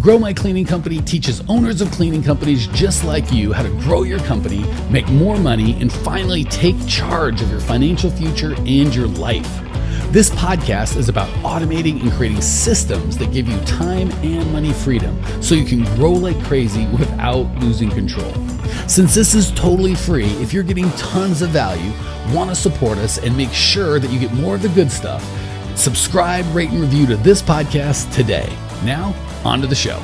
Grow My Cleaning Company teaches owners of cleaning companies just like you how to grow your company, make more money, and finally take charge of your financial future and your life. This podcast is about automating and creating systems that give you time and money freedom so you can grow like crazy without losing control. Since this is totally free, if you're getting tons of value, want to support us, and make sure that you get more of the good stuff, subscribe, rate, and review to this podcast today. Now, on to the show.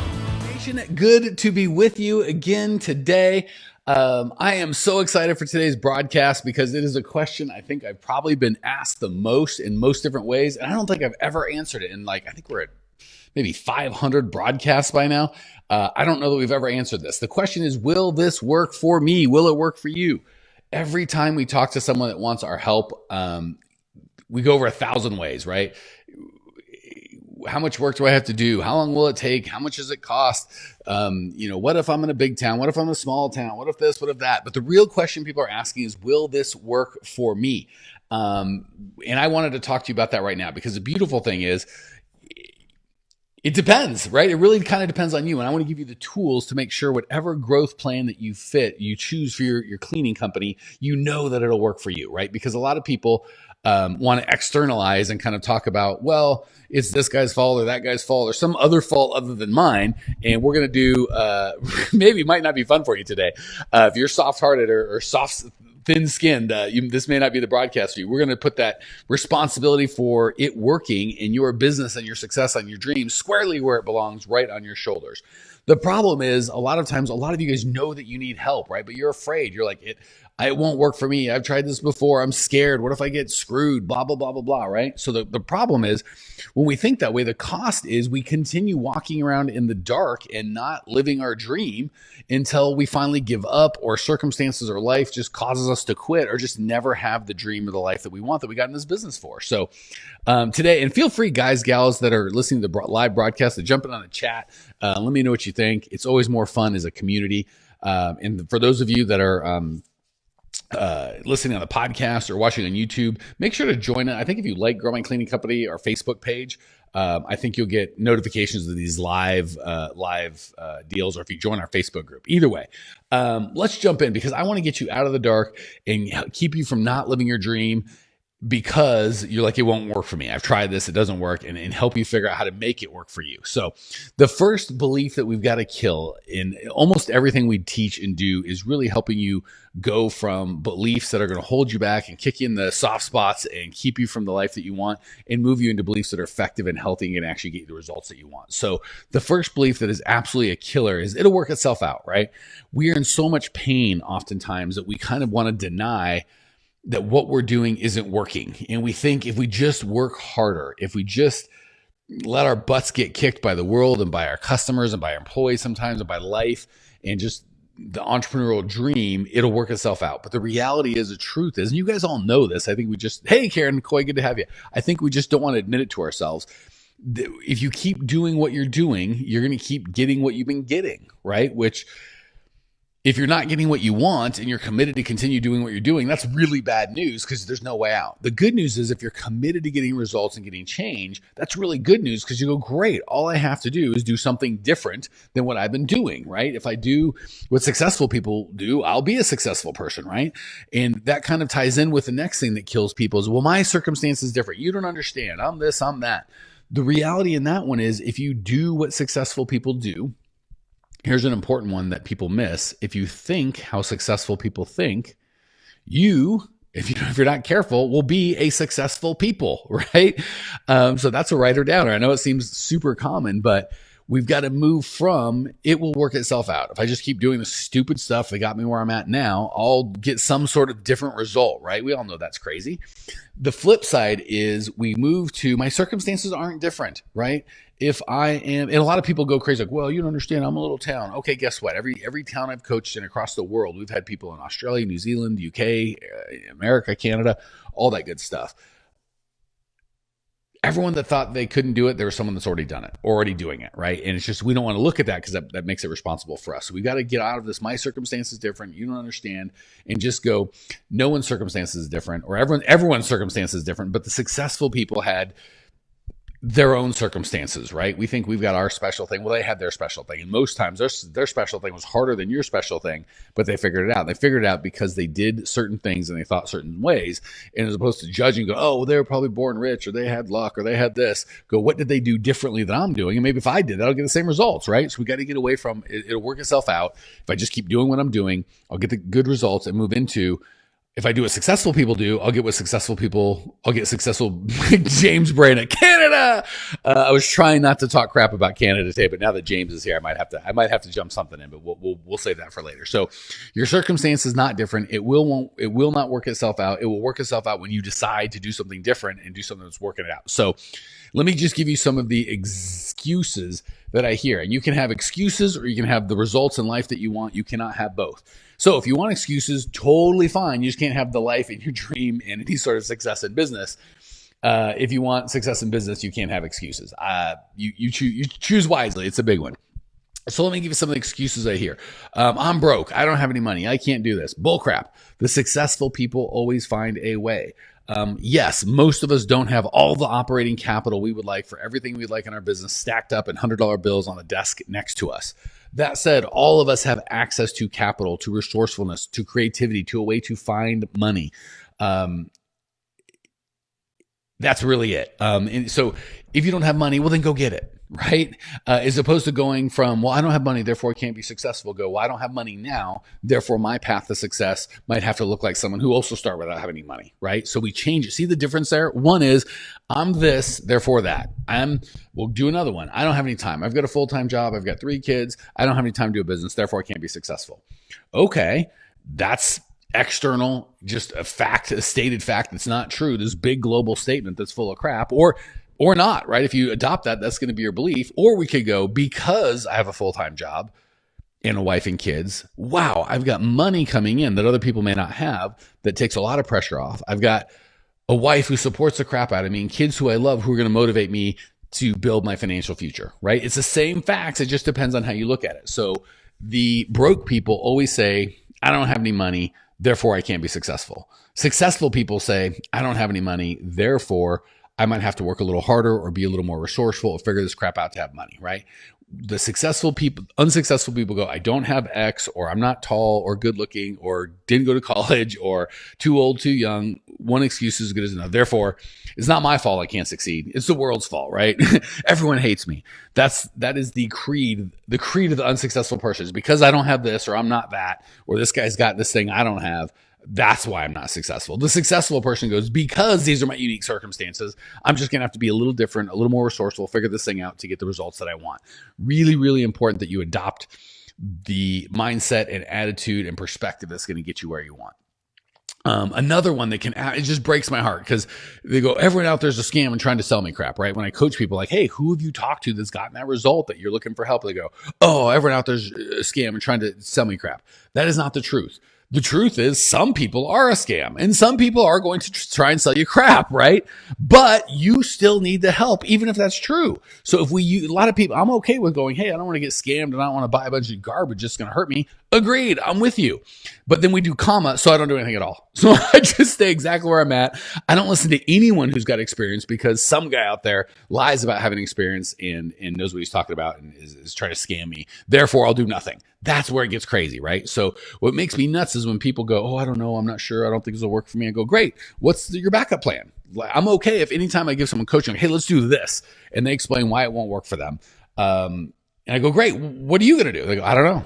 Good to be with you again today. I am so excited for today's broadcast because it is a question I think I've probably been asked the most in most different ways, and I don't think I've ever answered it. And I think we're at maybe 500 broadcasts by now. I don't know that we've ever answered this. The question is, will this work for me? Will it work for you? Every time we talk to someone that wants our help, we go over 1,000 ways, right? How much work do I have to do? How long will it take? How much does it cost? What if I'm in a big town? What if I'm in a small town? What if this? What if that? But the real question people are asking is, will this work for me? And I wanted to talk to you about that right now, because the beautiful thing is, it depends, right? It really kind of depends on you. And I want to give you the tools to make sure whatever growth plan that you choose for your cleaning company, you know that it'll work for you, right? Because a lot of people want to externalize and kind of talk about, well, it's this guy's fault or that guy's fault or some other fault other than mine. And we're going to do, maybe it might not be fun for you today. If you're soft-hearted or thin-skinned, this may not be the broadcast for you. We're going to put that responsibility for it working in your business and your success on your dreams squarely where it belongs, right on your shoulders. The problem is, a lot of times, a lot of you guys know that you need help, right? But you're afraid. You're like, it won't work for me. I've tried this before. I'm scared. What if I get screwed? Blah, blah, blah, blah, blah, right? So the problem is, when we think that way, the cost is we continue walking around in the dark and not living our dream until we finally give up, or circumstances or life just causes us to quit, or just never have the dream of the life that we want, that we got in this business for. So today, and feel free, guys, gals that are listening to the live broadcast, to jump in on the chat. Let me know what you think. It's always more fun as a community. And for those of you that are listening on the podcast or watching on YouTube, make sure to join it. I think if you like Grow My Cleaning Company, our Facebook page, I think you'll get notifications of these live deals, or if you join our Facebook group. Either way, let's jump in, because I want to get you out of the dark and keep you from not living your dream, because you're like, it won't work for me. I've tried this, it doesn't work, and help you figure out how to make it work for you. So the first belief that we've got to kill in almost everything we teach and do is really helping you go from beliefs that are going to hold you back and kick you in the soft spots and keep you from the life that you want, and move you into beliefs that are effective and healthy and can actually get you the results that you want. So the first belief that is absolutely a killer is, it'll work itself out, right? We are in so much pain oftentimes that we kind of want to deny that what we're doing isn't working. And we think if we just work harder, if we just let our butts get kicked by the world and by our customers and by our employees sometimes, and by life and just the entrepreneurial dream, it'll work itself out. But the reality is, the truth is, and you guys all know this, I think hey, Karen McCoy, good to have you. I think we just don't want to admit it to ourselves. If you keep doing what you're doing, you're going to keep getting what you've been getting, right? Which, if you're not getting what you want and you're committed to continue doing what you're doing, that's really bad news, because there's no way out. The good news is, if you're committed to getting results and getting change, that's really good news, because you go, great, all I have to do is do something different than what I've been doing, right? If I do what successful people do, I'll be a successful person, right? And that kind of ties in with the next thing that kills people is, well, my circumstance is different. You don't understand. I'm this, I'm that. The reality in that one is, if you do what successful people do, here's an important one that people miss. If you think how successful people think, if you're not careful, will be a successful people, right? So that's a writer downer. I know it seems super common, but we've got to move from, it will work itself out. If I just keep doing the stupid stuff that got me where I'm at now, I'll get some sort of different result, right? We all know that's crazy. The flip side is, we move to, my circumstances aren't different, right? If I am, and a lot of people go crazy, like, well, you don't understand, I'm a little town. Okay, guess what? Every town I've coached in across the world, we've had people in Australia, New Zealand, UK, America, Canada, all that good stuff. Everyone that thought they couldn't do it, there was someone that's already done it, already doing it, right? And it's just, we don't want to look at that, because that makes it responsible for us. So we've got to get out of this, my circumstance is different, you don't understand, and just go, no one's circumstance is different, or everyone's circumstance is different, but the successful people had their own circumstances, right? We think we've got our special thing. Well, they had their special thing. And most times their special thing was harder than your special thing, but they figured it out. They figured it out because they did certain things and they thought certain ways. And as opposed to judging, go, oh, well, they were probably born rich, or they had luck, or they had this, go, what did they do differently than I'm doing? And maybe if I did that, I'll get the same results, right? So we got to get away from it. It'll work itself out. If I just keep doing what I'm doing, I'll get the good results and move into, if I do what successful people do, I'll get successful James Brain at Canada. I was trying not to talk crap about Canada today, but now that James is here, I might have to jump something in, but we'll save that for later. So your circumstance is not different. It will not work itself out. It will work itself out when you decide to do something different and do something that's working it out. So let me just give you some of the excuses that I hear. And you can have excuses or you can have the results in life that you want. You cannot have both. So if you want excuses, totally fine. You just can't have the life in your dream and any sort of success in business. If you want success in business, you can't have excuses. You choose wisely. It's a big one. So let me give you some of the excuses I hear. I'm broke. I don't have any money. I can't do this. Bull crap. The successful people always find a way. Yes, most of us don't have all the operating capital we would like for everything we'd like in our business stacked up in $100 bills on the desk next to us. That said, all of us have access to capital, to resourcefulness, to creativity, to a way to find money. That's really it. And so if you don't have money, well, then go get it, right? As opposed to going from, well, I don't have money, therefore I can't be successful. Go, well, I don't have money now, therefore my path to success might have to look like someone who also started without having any money, right? So we change it. See the difference there? One is, I'm this, therefore that. We'll do another one. I don't have any time. I've got a full-time job. I've got 3 kids. I don't have any time to do a business, therefore I can't be successful. Okay, that's external, just a fact, a stated fact that's not true. This big global statement that's full of crap, or not, right? If you adopt that, that's going to be your belief. Or we could go, because I have a full-time job and a wife and kids, wow, I've got money coming in that other people may not have that takes a lot of pressure off. I've got a wife who supports the crap out of me and kids who I love who are going to motivate me to build my financial future, right? It's the same facts. It just depends on how you look at it. So the broke people always say, I don't have any money, therefore I can't be successful. Successful people say, I don't have any money, therefore I might have to work a little harder or be a little more resourceful or figure this crap out to have money, right? The successful people, unsuccessful people go, I don't have X, or I'm not tall or good looking or didn't go to college or too old, too young. One excuse is as good as another. Therefore, it's not my fault I can't succeed. It's the world's fault, right? Everyone hates me. That is the creed of the unsuccessful person is because I don't have this, or I'm not that, or this guy's got this thing I don't have. That's why I'm not successful. The successful person goes, because these are my unique circumstances, I'm just going to have to be a little different, a little more resourceful, figure this thing out to get the results that I want. Really, really important that you adopt the mindset and attitude and perspective that's going to get you where you want. Another one that it just breaks my heart because they go, everyone out there's a scam and trying to sell me crap, right? When I coach people like, hey, who have you talked to that's gotten that result that you're looking for help? They go, oh, everyone out there's a scam and trying to sell me crap. That is not the truth. The truth is some people are a scam and some people are going to try and sell you crap, right? But you still need the help, even if that's true. So if a lot of people, I'm okay with going, hey, I don't want to get scammed and I don't want to buy a bunch of garbage. It's going to hurt me. Agreed. I'm with you. But then we do comma, so I don't do anything at all. So I just stay exactly where I'm at. I don't listen to anyone who's got experience because some guy out there lies about having experience and knows what he's talking about and is trying to scam me. Therefore, I'll do nothing. That's where it gets crazy, right? So what makes me nuts is when people go, oh, I don't know, I'm not sure, I don't think this will work for me. I go, great. What's your backup plan? I'm okay if anytime I give someone coaching, hey, let's do this, and they explain why it won't work for them. And I go, great. What are you going to do? They go, I don't know.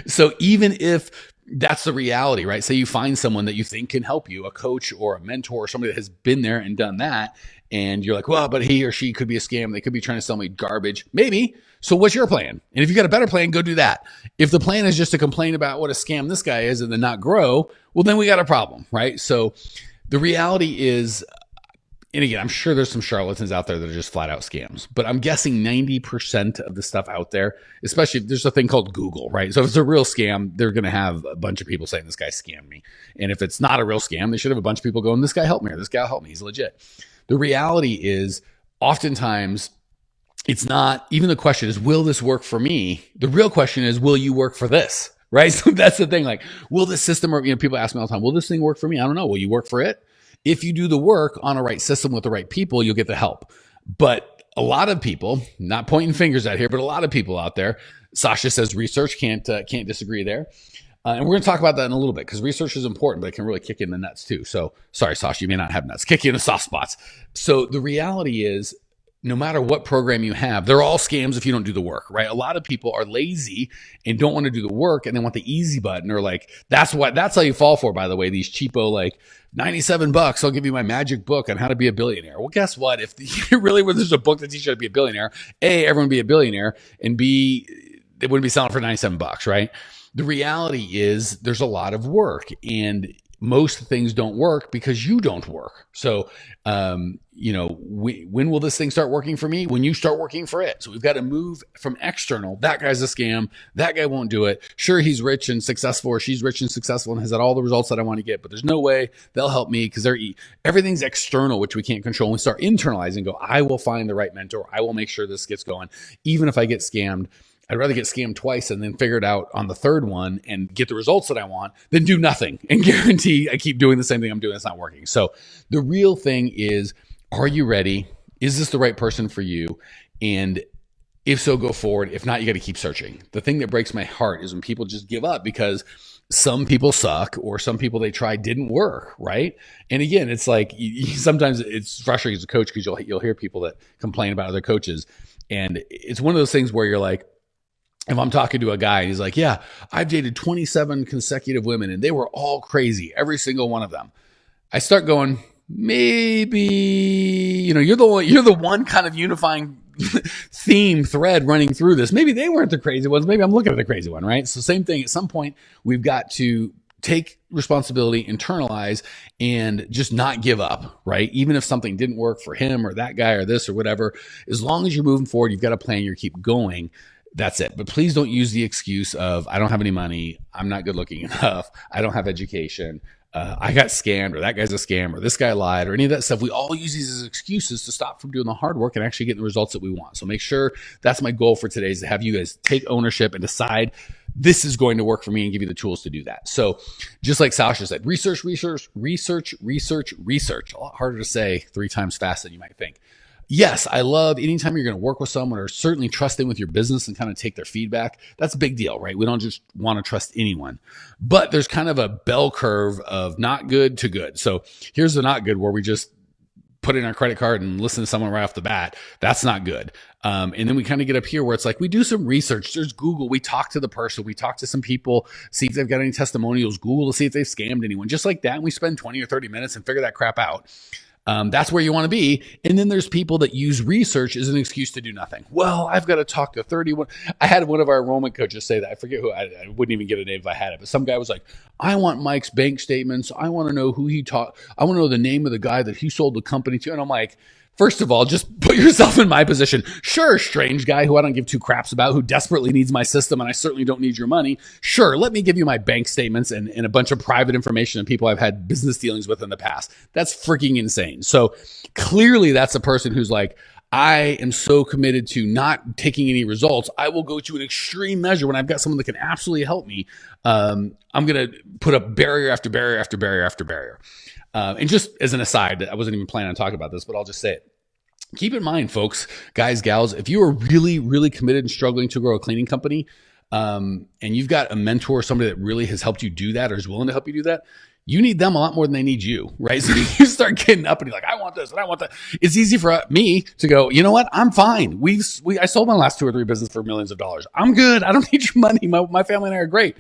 So even if that's the reality, right? Say you find someone that you think can help you, a coach or a mentor or somebody that has been there and done that. And you're like, well, but he or she could be a scam. They could be trying to sell me garbage. Maybe. So what's your plan? And if you got a better plan, go do that. If the plan is just to complain about what a scam this guy is and then not grow, well, then we got a problem, right? So the reality is, and again, I'm sure there's some charlatans out there that are just flat out scams, but I'm guessing 90% of the stuff out there, especially if there's a thing called Google, right? So if it's a real scam, they're going to have a bunch of people saying this guy scammed me. And if it's not a real scam, they should have a bunch of people going, this guy helped me or this guy helped me. He's legit. The reality is oftentimes it's not, even the question is, will this work for me? The real question is, will you work for this? Right? So that's the thing. Like, will this system work? People ask me all the time, will this thing work for me? I don't know. Will you work for it? If you do the work on a right system with the right people, you'll get the help. But a lot of people, not pointing fingers out here, but a lot of people out there, Sasha says research, can't disagree there. And we're going to talk about that in a little bit because research is important, but it can really kick you in the nuts too. So sorry, Sasha, you may not have nuts, kick you in the soft spots. So the reality is, no matter what program you have, they're all scams if you don't do the work, right? A lot of people are lazy and don't want to do the work and they want the easy button, or like, that's how you fall for, by the way, these cheapo, like $97, I'll give you my magic book on how to be a billionaire. Well, guess what? If you really were, there's a book that teaches you how to be a billionaire, A, everyone would be a billionaire, and B, they wouldn't be selling for $97, right? The reality is there's a lot of work, and most things don't work because you don't work. So, when will this thing start working for me? When you start working for it. So we've got to move from external. That guy's a scam. That guy won't do it. Sure, he's rich and successful, or she's rich and successful and has had all the results that I want to get, but there's no way they'll help me because everything's external, which we can't control. We start internalizing, go, I will find the right mentor. I will make sure this gets going. Even if I get scammed, I'd rather get scammed twice and then figure it out on the third one and get the results that I want than do nothing and guarantee I keep doing the same thing I'm doing. It's not working. So the real thing is, are you ready? Is this the right person for you? And if so, go forward. If not, you got to keep searching. The thing that breaks my heart is when people just give up because some people suck or some people they tried didn't work, right? And again, it's like sometimes it's frustrating as a coach because you'll hear people that complain about other coaches. And it's one of those things where you're like, if I'm talking to a guy and he's like, yeah, I've dated 27 consecutive women and they were all crazy, every single one of them. I start going, maybe, you're the one kind of unifying theme thread running through this. Maybe they weren't the crazy ones. Maybe I'm looking at the crazy one, right? So same thing. At some point, we've got to take responsibility, internalize, and just not give up, right? Even if something didn't work for him or that guy or this or whatever, as long as you're moving forward, you've got a plan, you keep going. That's it. But please don't use the excuse of, I don't have any money, I'm not good looking enough, I don't have education, I got scammed, or that guy's a scam, or this guy lied, or any of that stuff. We all use these as excuses to stop from doing the hard work and actually getting the results that we want. So make sure that's my goal for today, is to have you guys take ownership and decide this is going to work for me and give you the tools to do that. So just like Sasha said, research, research, research, research, research. A lot harder to say 3 times fast than you might think. Yes, I love anytime you're going to work with someone or certainly trust them with your business and kind of take their feedback. That's a big deal, right? We don't just want to trust anyone. But there's kind of a bell curve of not good to good. So here's the not good, where we just put in our credit card and listen to someone right off the bat. That's not good. And then we kind of get up here where it's like we do some research. There's Google. We talk to the person. We talk to some people, see if they've got any testimonials. Google to see if they've scammed anyone. Just like that. And we spend 20 or 30 minutes and figure that crap out. That's where you want to be. And then there's people that use research as an excuse to do nothing. Well, I've got to talk to 31. I had one of our enrollment coaches say that. I forget who. I wouldn't even get a name if I had it. But some guy was like, I want Mike's bank statements. I want to know who he taught. I want to know the name of the guy that he sold the company to. And I'm like, first of all, just put yourself in my position. Sure, strange guy who I don't give 2 craps about, who desperately needs my system, and I certainly don't need your money. Sure, let me give you my bank statements and a bunch of private information of people I've had business dealings with in the past. That's freaking insane. So clearly that's a person who's like, I am so committed to not taking any results. I will go to an extreme measure when I've got someone that can absolutely help me. I'm going to put up barrier after barrier after barrier after barrier. And just as an aside, I wasn't even planning on talking about this, but I'll just say it. Keep in mind, folks, guys, gals, if you are really, really committed and struggling to grow a cleaning company, and you've got a mentor, somebody that really has helped you do that or is willing to help you do that, you need them a lot more than they need you, right? So you start getting up and you're like, I want this and I want that. It's easy for me to go, you know what? I'm fine. I sold my last 2 or 3 businesses for millions of dollars. I'm good. I don't need your money. My family and I are great.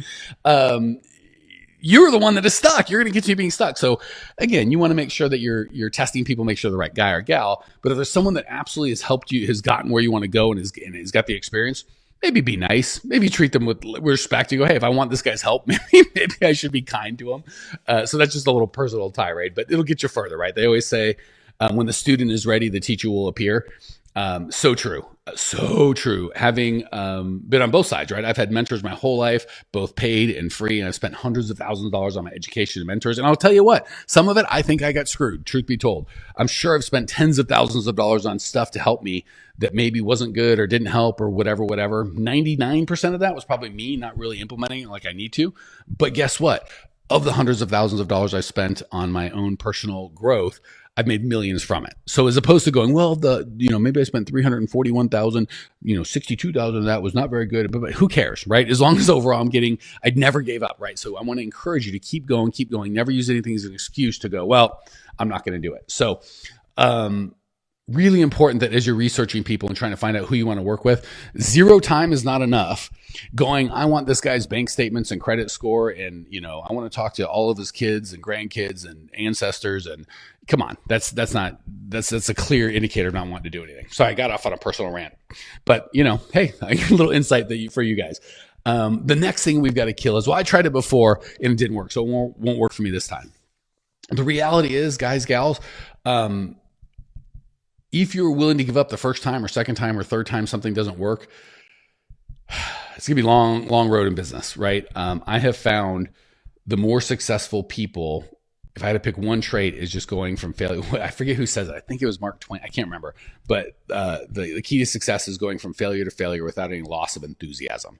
You're the one that is stuck. You're going to continue being stuck. So again, you want to make sure that you're testing people, make sure the right guy or gal. But if there's someone that absolutely has helped you, has gotten where you want to go, and has got the experience, maybe be nice. Maybe treat them with respect. You go, hey, if I want this guy's help, maybe I should be kind to him. So that's just a little personal tirade, but it'll get you further, right? They always say, when the student is ready, the teacher will appear. So true. So true. Having been on both sides, right? I've had mentors my whole life, both paid and free, and I've spent hundreds of thousands of dollars on my education and mentors. And I'll tell you what, some of it, I think I got screwed, truth be told. I'm sure I've spent tens of thousands of dollars on stuff to help me that maybe wasn't good or didn't help or whatever. 99% of that was probably me not really implementing it like I need to. But guess what? Of the hundreds of thousands of dollars I spent on my own personal growth, I've made millions from it. So as opposed to going, well, maybe I spent 341,000, 62,000 of that was not very good, but who cares, right? As long as overall I never gave up, right? So I want to encourage you to keep going, never use anything as an excuse to go, well, I'm not going to do it. So, really important that as you're researching people and trying to find out who you want to work with, 0 time is not enough. Going, I want this guy's bank statements and credit score, and I want to talk to all of his kids and grandkids and ancestors. And come on, that's a clear indicator of not wanting to do anything. So I got off on a personal rant, but hey, I got a little insight for you guys. The next thing we've got to kill is, well, I tried it before and it didn't work, so it won't work for me this time. The reality is, guys, gals, if you're willing to give up the first time or second time or third time something doesn't work, it's going to be long road in business, right? I have found the more successful people, if I had to pick one trait, is just going from failure. I forget who says it. I think it was Mark Twain. I can't remember. But the key to success is going from failure to failure without any loss of enthusiasm.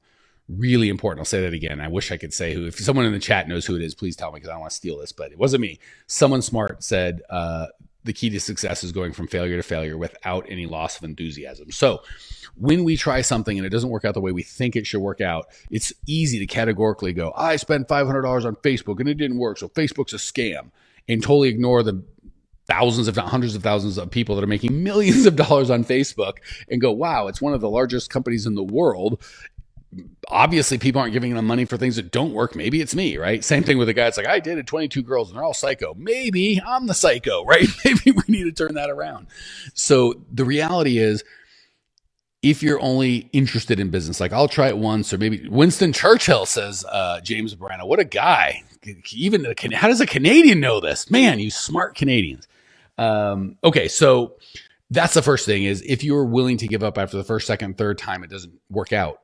Really important. I'll say that again. I wish I could say who. If someone in the chat knows who it is, please tell me, because I don't want to steal this. But it wasn't me. Someone smart said, the key to success is going from failure to failure without any loss of enthusiasm. So when we try something and it doesn't work out the way we think it should work out, it's easy to categorically go, I spent $500 on Facebook and it didn't work, so Facebook's a scam, and totally ignore the thousands, if not hundreds of thousands of people that are making millions of dollars on Facebook and go, wow, it's one of the largest companies in the world. Obviously, people aren't giving them money for things that don't work. Maybe it's me, right? Same thing with a guy. It's like, I dated 22 girls and they're all psycho. Maybe I'm the psycho, right? Maybe we need to turn that around. So the reality is, if you're only interested in business, like I'll try it once, or maybe Winston Churchill says, James Brana, what a guy. How does a Canadian know this? Man, you smart Canadians. Okay, so that's the first thing is, if you're willing to give up after the first, second, third time, it doesn't work out.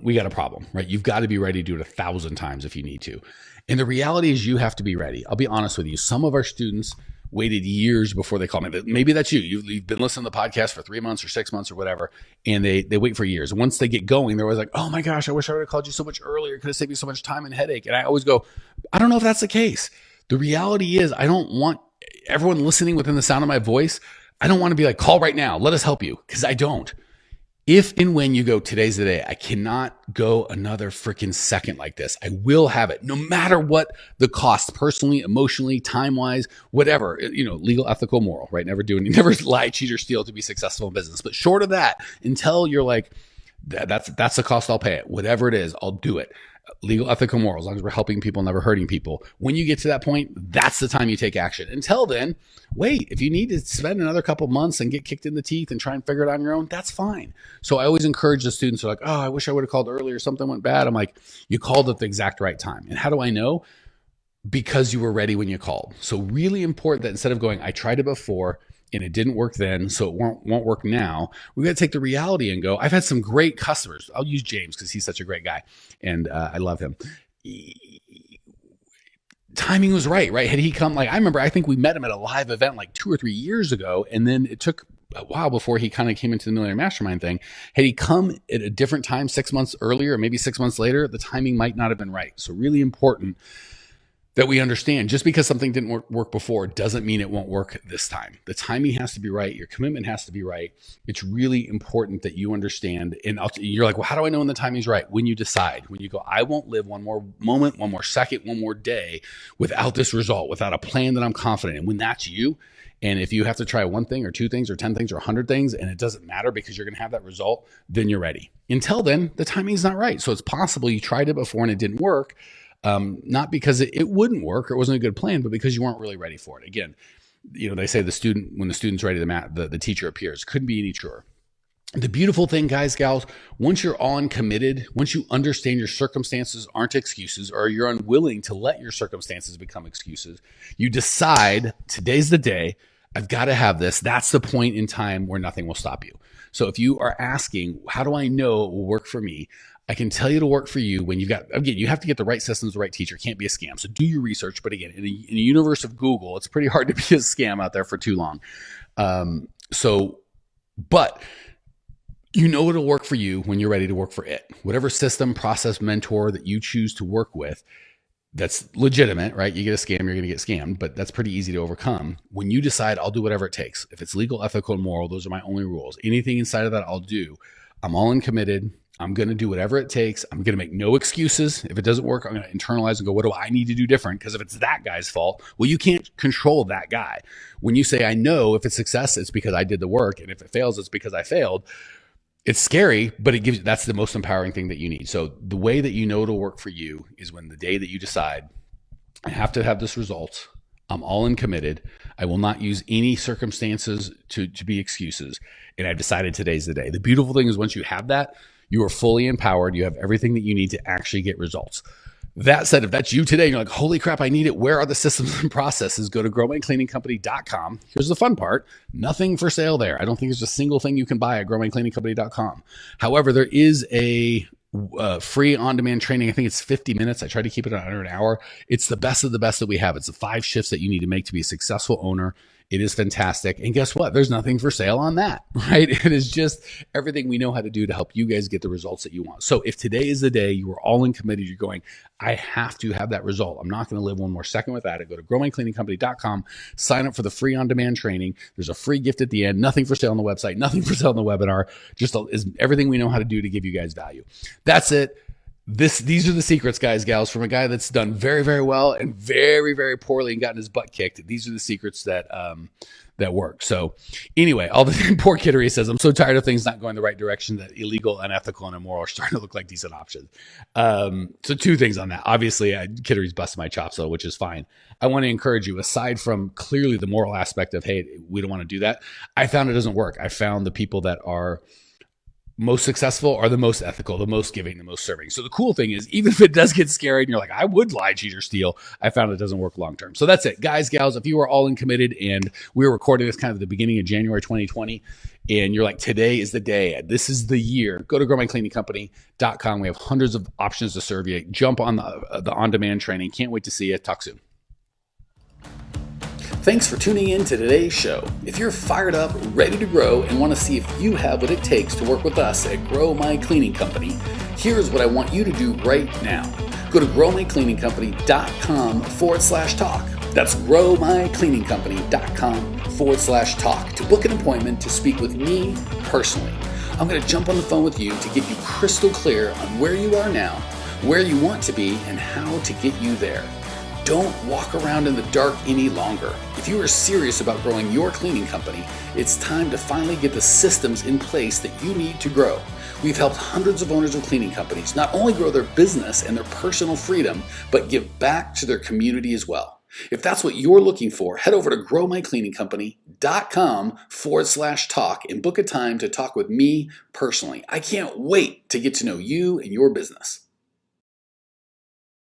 We got a problem, right? You've got to be ready to do it 1,000 times if you need to. And the reality is, you have to be ready. I'll be honest with you. Some of our students waited years before they called me. Maybe that's you. You've been listening to the podcast for 3 months or 6 months or whatever, and they wait for years. Once they get going, they're always like, oh my gosh, I wish I would have called you so much earlier. It could have saved you so much time and headache. And I always go, I don't know if that's the case. The reality is, I don't want everyone listening within the sound of my voice. I don't want to be like, call right now, let us help you, because I don't. If and when you go, today's the day, I cannot go another freaking second like this, I will have it, no matter what the cost, personally, emotionally, time-wise, whatever, legal, ethical, moral, right? Never lie, cheat, or steal to be successful in business. But short of that, until you're like, that's the cost, I'll pay it. Whatever it is, I'll do it. Legal, ethical, moral, as long as we're helping people, never hurting people. When you get to that point, that's the time you take action. Until then, wait. If you need to spend another couple months and get kicked in the teeth and try and figure it out on your own, that's fine. So I always encourage the students who are like, oh, I wish I would have called earlier, something went bad. I'm like, you called at the exact right time. And how do I know? Because you were ready when you called. So really important that instead of going, I tried it before and it didn't work then, so it won't work now, we got to take the reality and go, I've had some great customers. I'll use James because he's such a great guy, and I love him. Timing was right? Had he come, I remember, I think we met him at a live event like 2 or 3 years ago, and then it took a while before he kind of came into the Millionaire Mastermind thing. Had he come at a different time 6 months earlier, or maybe 6 months later, the timing might not have been right. So really important that we understand, just because something didn't work before doesn't mean it won't work this time. The timing has to be right. Your commitment has to be right. It's really important that you understand. And you're like, well, how do I know when the timing's right? When you decide, when you go, I won't live one more moment, one more second, one more day without this result, without a plan that I'm confident in. When that's you, and if you have to try one thing or 2 things or 10 things or 100 things, and it doesn't matter because you're going to have that result, then you're ready. Until then, the timing's not right. So it's possible you tried it before and it didn't work. Not because it wouldn't work or it wasn't a good plan, but because you weren't really ready for it. Again, they say when the student's ready, the teacher appears. Couldn't be any truer. The beautiful thing, guys, gals, once you're on committed, once you understand your circumstances aren't excuses, or you're unwilling to let your circumstances become excuses, you decide today's the day, I've got to have this. That's the point in time where nothing will stop you. So if you are asking, how do I know it will work for me? I can tell you to work for you when you have to get the right systems, the right teacher. It can't be a scam. So do your research. But again, in the universe of Google, it's pretty hard to be a scam out there for too long. But it'll work for you when you're ready to work for it. Whatever system, process, mentor that you choose to work with, That's legitimate, right? You get a scam, you're going to get scammed, but that's pretty easy to overcome. When you decide, I'll do whatever it takes. If it's legal, ethical, and moral, those are my only rules. Anything inside of that, I'll do. I'm all in committed. I'm going to do whatever it takes. I'm going to make no excuses. If it doesn't work, I'm going to internalize and go, what do I need to do different? Because if it's that guy's fault, well, you can't control that guy. When you say, I know if it's success, it's because I did the work. And if it fails, it's because I failed. It's scary, but that's the most empowering thing that you need. So the way that you know it'll work for you is when the day that you decide, I have to have this result. I'm all in committed. I will not use any circumstances to be excuses. And I've decided today's the day. The beautiful thing is once you have that, you are fully empowered. You have everything that you need to actually get results. That said, if that's you today, you're like, holy crap, I need it. Where are the systems and processes? Go to growmycleaningcompany.com. Here's the fun part. Nothing for sale there. I don't think there's a single thing you can buy at growmycleaningcompany.com. However, there is a free on-demand training. I think it's 50 minutes. I try to keep it under an hour. It's the best of the best that we have. It's the 5 shifts that you need to make to be a successful owner. It is fantastic. And guess what? There's nothing for sale on that, right? It is just everything we know how to do to help you guys get the results that you want. So if today is the day you are all in committed, you're going, I have to have that result. I'm not going to live one more second without it. Go to growmycleaningcompany.com, sign up for the free on-demand training. There's a free gift at the end. Nothing for sale on the website, nothing for sale on the webinar. Just is everything we know how to do to give you guys value. That's it. These are the secrets, guys, gals, from a guy that's done very, very well and very, very poorly and gotten his butt kicked. These are the secrets that work. So anyway, all the poor Kittery says, I'm so tired of things not going the right direction that illegal, unethical, and immoral are starting to look like decent options. So 2 things on that. Obviously, Kittery's busted my chops, though, which is fine. I want to encourage you, aside from clearly the moral aspect of, hey, we don't want to do that. I found it doesn't work. I found the people that are most successful are the most ethical, the most giving, the most serving. So the cool thing is, even if it does get scary and you're like, I would lie, cheat, or steal, I found it doesn't work long-term. So that's it. Guys, gals, if you are all in committed, and we were recording this kind of at the beginning of January 2020, and you're like, today is the day, this is the year, go to growmycleaningcompany.com. We have hundreds of options to serve you. Jump on the on-demand training. Can't wait to see you. Talk soon. Thanks for tuning in to today's show. If you're fired up, ready to grow, and want to see if you have what it takes to work with us at Grow My Cleaning Company, here's what I want you to do right now. Go to growmycleaningcompany.com/talk. That's growmycleaningcompany.com/talk to book an appointment to speak with me personally. I'm going to jump on the phone with you to get you crystal clear on where you are now, where you want to be, and how to get you there. Don't walk around in the dark any longer. If you are serious about growing your cleaning company, it's time to finally get the systems in place that you need to grow. We've helped hundreds of owners of cleaning companies not only grow their business and their personal freedom, but give back to their community as well. If that's what you're looking for, head over to growmycleaningcompany.com/talk and book a time to talk with me personally. I can't wait to get to know you and your business.